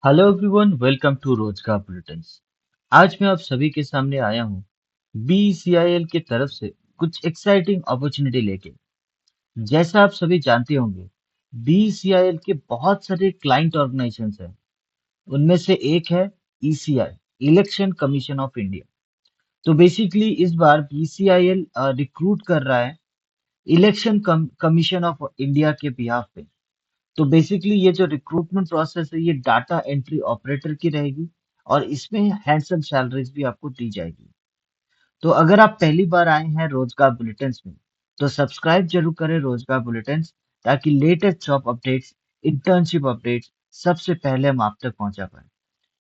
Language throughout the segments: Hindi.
हेलो एवरीवन, वेलकम टू रोजगार बुलेटिन्स। आज मैं आप सभी के सामने आया हूँ बीसीआईएल की तरफ से कुछ एक्साइटिंग अपॉर्चुनिटी लेके। जैसा आप सभी जानते होंगे, बीसीआईएल के बहुत सारे क्लाइंट ऑर्गेनाइजेशंस हैं। उनमें से एक है ECI, election commission of India. तो बेसिकली इस बार बीसीआईएल रिक्रूट कर रहा है इलेक्शन कमीशन ऑफ इंडिया के बिहाफ पे। तो बेसिकली ये जो रिक्रूटमेंट प्रोसेस है, ये डाटा एंट्री ऑपरेटर की रहेगी और इसमें हैंडसम सैलरीज भी आपको दी जाएगी। तो अगर आप पहली बार आए हैं रोजगार बुलेटिन्स में, तो सब्सक्राइब जरूर करें रोजगार बुलेटिन्स, ताकि latest job updates, internship updates सबसे पहले हम आप तक पहुंचा पाए।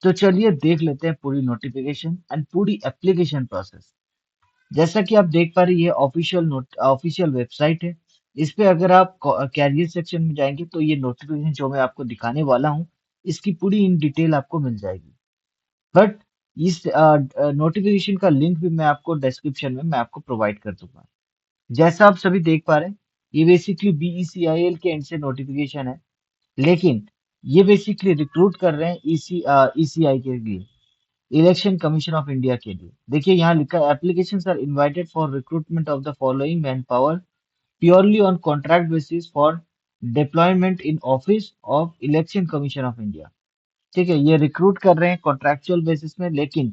तो चलिए देख लेते हैं पूरी नोटिफिकेशन एंड पूरी एप्लीकेशन प्रोसेस। जैसा कि आप देख पा रहे हैं, ये ऑफिशियल वेबसाइट है। इस पे अगर आप कैरियर सेक्शन में जाएंगे, तो ये नोटिफिकेशन जो मैं आपको दिखाने वाला हूँ, इसकी पूरी इन डिटेल आपको मिल जाएगी। बट इस नोटिफिकेशन का लिंक भी मैं आपको डिस्क्रिप्शन में मैं आपको प्रोवाइड कर दूंगा। जैसा आप सभी देख पा रहे हैं, ये बेसिकली बीईसीआईएल के एंड से नोटिफिकेशन है, लेकिन ये बेसिकली रिक्रूट कर रहे हैं ईसीआई के लिए, इलेक्शन कमीशन ऑफ इंडिया के लिए। देखिए यहाँ लिखा है, applications are invited for recruitment of the following man power purely on contract basis for deployment in office of election commission of India. ठीक है, ये रिक्रूट कर रहे हैं कॉन्ट्रैक्चुअल बेसिस में, लेकिन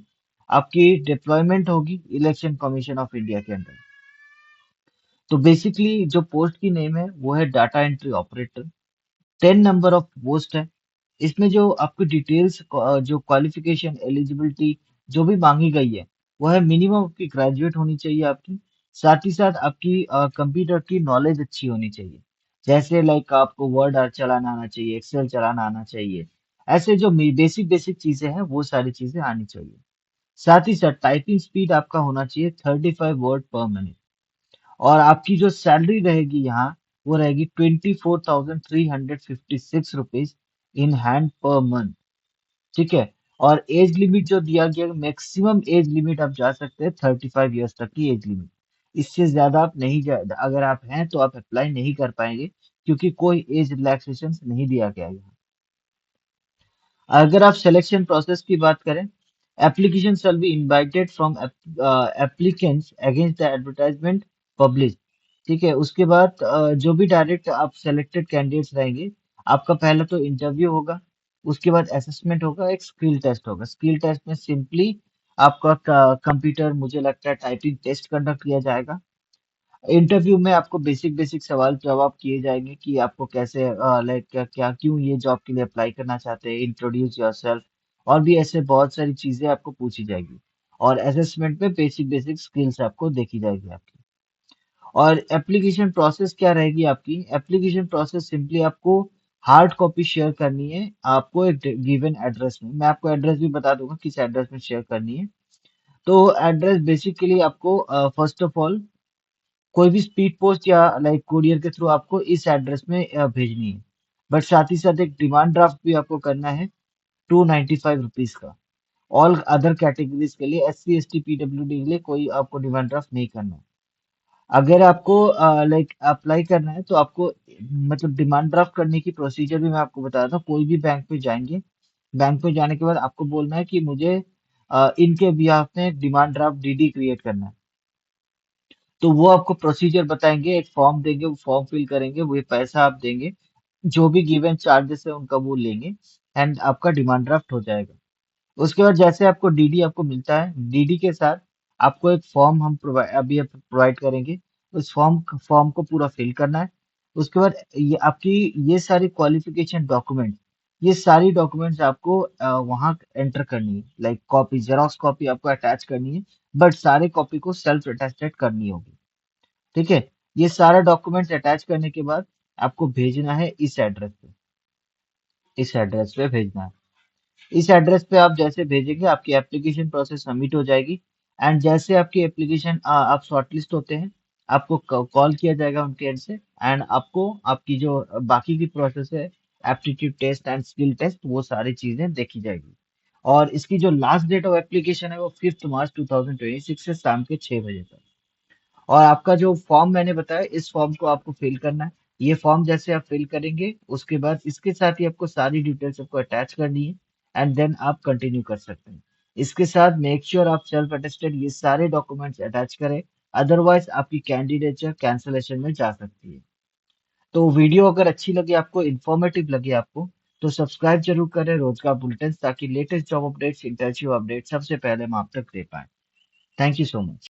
आपकी डिप्लॉयमेंट होगी इलेक्शन कमीशन ऑफ इंडिया के अंदर। तो बेसिकली जो पोस्ट की नेम है वो है data entry operator. 10 number of post है। इसमें जो आपकी डिटेल्स, जो क्वालिफिकेशन, एलिजिबिलिटी जो भी मांगी गई है, वो है मिनिमम आपकी ग्रेजुएट होनी चाहिए आपकी। साथ ही साथ आपकी कंप्यूटर की नॉलेज अच्छी होनी चाहिए। जैसे लाइक आपको वर्ड चलाना आना चाहिए, एक्सेल चलाना आना चाहिए। ऐसे जो बेसिक बेसिक चीजें हैं, वो सारी चीजें आनी चाहिए। साथ ही साथ टाइपिंग स्पीड आपका होना चाहिए 35 वर्ड पर मिनट। और आपकी जो सैलरी रहेगी यहाँ, वो रहेगी 24,356 rupees in hand per month. ठीक है। और एज लिमिट जो दिया गया, मैक्सिमम एज लिमिट आप जा सकते हैं 35 ईयर्स तक की एज लिमिट। इससे ज्यादा आप नहीं जा, अगर आप हैं तो आप अप्लाई नहीं कर पाएंगे, क्योंकि कोई एज रिलैक्सेशन नहीं दिया गया है। अगर आप सिलेक्शन प्रोसेस की बात करें, application shall be invited from applicants against the advertisement publish. ठीक है, उसके बाद जो भी डायरेक्ट आप सेलेक्टेड कैंडिडेट्स रहेंगे, आपका पहला तो इंटरव्यू होगा। उसके बाद असेसमेंट होगा, एक स्किल टेस्ट होगा। स्किल टेस्ट में सिंपली आपका कंप्यूटर, मुझे लगता है टाइपिंग टेस्ट कंडक्ट किया जाएगा। इंटरव्यू में आपको बेसिक बेसिक सवाल जवाब किए जाएंगे कि आपको कैसे, लाइक क्या क्या क्यों ये जॉब के लिए अप्लाई करना चाहते हैं, इंट्रोड्यूस योरसेल्फ, और भी ऐसे बहुत सारी चीजें आपको पूछी जाएगी। और असेसमेंट में बेसिक बेसिक स्किल्स आपको देखी जाएगी आपकी। और एप्लीकेशन प्रोसेस क्या रहेगी आपकी? एप्लीकेशन प्रोसेस सिंपली आपको हार्ड कॉपी शेयर करनी है आपको एक गिवन एड्रेस में। मैं आपको एड्रेस भी बता दूंगा किस एड्रेस में शेयर करनी है। तो एड्रेस बेसिकली आपको फर्स्ट ऑफ ऑल कोई भी स्पीड पोस्ट या लाइक कुरियर के थ्रू आपको इस एड्रेस में भेजनी है। बट साथ ही साथ एक डिमांड ड्राफ्ट भी आपको करना है 295 रुपीज का। ऑल अदर कैटेगरीज के लिए, SC ST PWD के लिए कोई आपको डिमांड ड्राफ्ट नहीं करना है। अगर आपको लाइक अप्लाई करना है, तो आपको मतलब डिमांड ड्राफ्ट करने की प्रोसीजर भी मैं आपको बता रहा था। कोई भी बैंक पे जाएंगे, बैंक पे जाने के बाद आपको बोलना है कि मुझे इनके बिहाफ में एक डिमांड ड्राफ्ट DD क्रिएट करना है। तो वो आपको प्रोसीजर बताएंगे, एक फॉर्म देंगे, वो फॉर्म फिल करेंगे, वो पैसा आप देंगे, जो भी गिवन चार्जेस है उनका वो लेंगे, एंड आपका डिमांड ड्राफ्ट हो जाएगा। उसके बाद जैसे आपको डीडी आपको मिलता है, डीडी के साथ आपको एक फॉर्म हम अभी प्रोवाइड करेंगे। उस फॉर्म को पूरा फिल करना है। उसके बाद ये आपकी ये सारी क्वालिफिकेशन डॉक्यूमेंट, ये सारी डॉक्यूमेंट्स आपको वहाँ एंटर करनी है। लाइक कॉपी, जेरोक्स कॉपी आपको अटैच करनी है, बट सारे कॉपी को सेल्फ अटेस्टेड करनी होगी। ठीक है। ये सारा डॉक्यूमेंट्स अटैच करने के बाद आपको भेजना है इस एड्रेस पे भेजना है। इस एड्रेस पे आप जैसे भेजेंगे, आपकी एप्लीकेशन प्रोसेस सबमिट हो जाएगी। एंड जैसे आपकी एप्लीकेशन आप शॉर्टलिस्ट होते हैं, आपको कॉल किया जाएगा उनके एंड से, एंड आपको आपकी जो बाकी की प्रोसेस है, aptitude test and skill test, वो सारी चीजें देखी जाएगी। और इसकी जो लास्ट डेट ऑफ एप्लीकेशन है, वो 5 मार्च 2026 से शाम के 6 बजे तक। और आपका जो फॉर्म मैंने बताया, इस फॉर्म को आपको फिल करना है। ये फॉर्म जैसे आप फिल करेंगे, उसके बाद इसके साथ ही आपको सारी डिटेल्स आपको अटैच करनी है। एंड देन आप कंटिन्यू कर सकते हैं। इसके साथ मेक श्योर आप सेल्फ अटेस्टेड ये सारे डॉक्यूमेंट्स अटैच करें, अदरवाइज आपकी कैंडिडेचर कैंसलेशन में जा सकती है। तो वीडियो अगर अच्छी लगे आपको, इन्फॉर्मेटिव लगे आपको, तो सब्सक्राइब जरूर करें रोजगार बुलेटिन, ताकि latest job updates, internship update सबसे पहले हम आप तक दे पाए। Thank you so much.